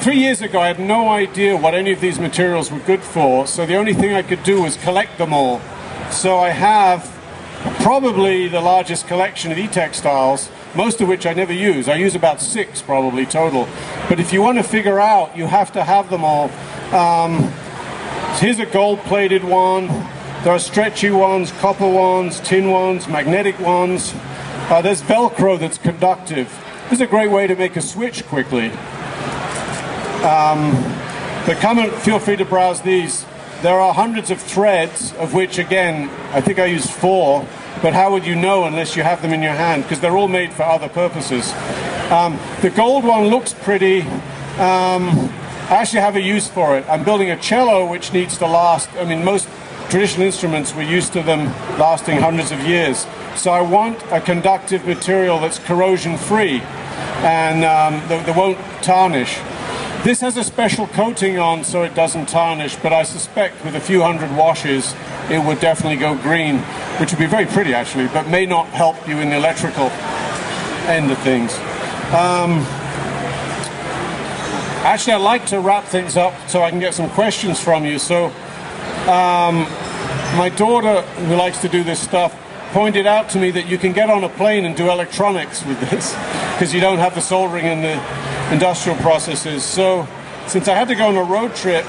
3 years ago, I had no idea what any of these materials were good for, so the only thing I could do was collect them all. So I have probably the largest collection of e-textiles, most of which I never use. I use about 6 probably total. But if you want to figure out, you have to have them all. Here's a gold-plated one. There are stretchy ones, copper ones, tin ones, magnetic ones. There's Velcro that's conductive. This is a great way to make a switch quickly. But feel free to browse these. There are hundreds of threads, of which, again, I think I use 4. But how would you know unless you have them in your hand? Because they're all made for other purposes. The gold one looks pretty. I actually have a use for it. I'm building a cello which needs to last. I mean, most traditional instruments, we're used to them lasting hundreds of years. So I want a conductive material that's corrosion-free and that won't tarnish. This has a special coating on so it doesn't tarnish, but I suspect with a few hundred washes it would definitely go green, which would be very pretty actually, but may not help you in the electrical end of things. Actually, I'd like to wrap things up so I can get some questions from you. So my daughter, who likes to do this stuff, pointed out to me that you can get on a plane and do electronics with this because you don't have the soldering and the industrial processes. So since I had to go on a road trip,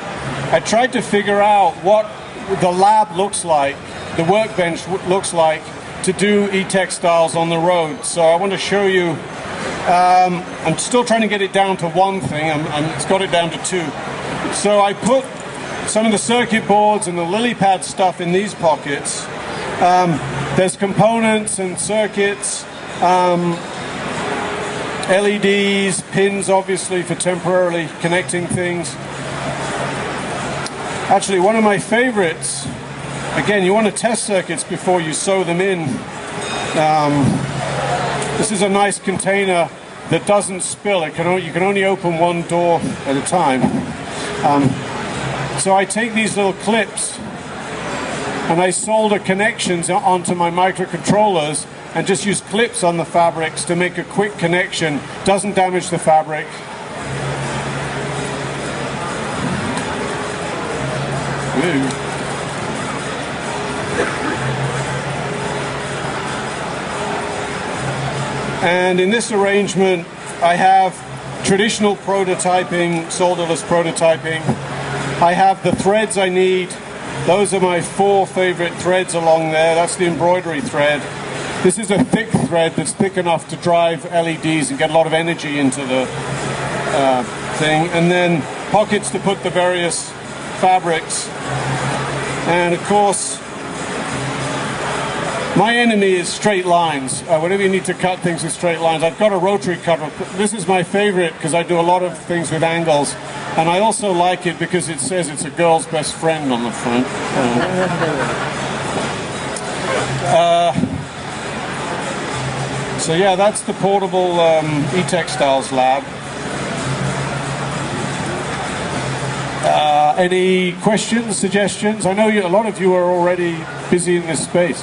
I tried to figure out what the lab looks like, the workbench looks like to do e-textiles on the road. So I want to show you. I'm still trying to get it down to one thing. It's got it down to 2. So I put some of the circuit boards and the lily pad stuff in these pockets. There's components and circuits, LEDs, pins obviously for temporarily connecting things. Actually, one of my favorites, again, you want to test circuits before you sew them in. This is a nice container that doesn't spill. You can only open one door at a time. So I take these little clips and I solder connections onto my microcontrollers and just use clips on the fabrics to make a quick connection. Doesn't damage the fabric. Ooh. And in this arrangement, I have traditional prototyping, solderless prototyping. I have the threads I need. Those are my 4 favorite threads along there. That's the embroidery thread. This is a thick thread that's thick enough to drive LEDs and get a lot of energy into the thing. And then pockets to put the various fabrics. And of course, my enemy is straight lines. Whenever you need to cut things with straight lines, I've got a rotary cutter. This is my favorite because I do a lot of things with angles. And I also like it because it says it's a girl's best friend on the front. So yeah, that's the portable EtextilesLab. Any questions, suggestions? I know a lot of you are already busy in this space.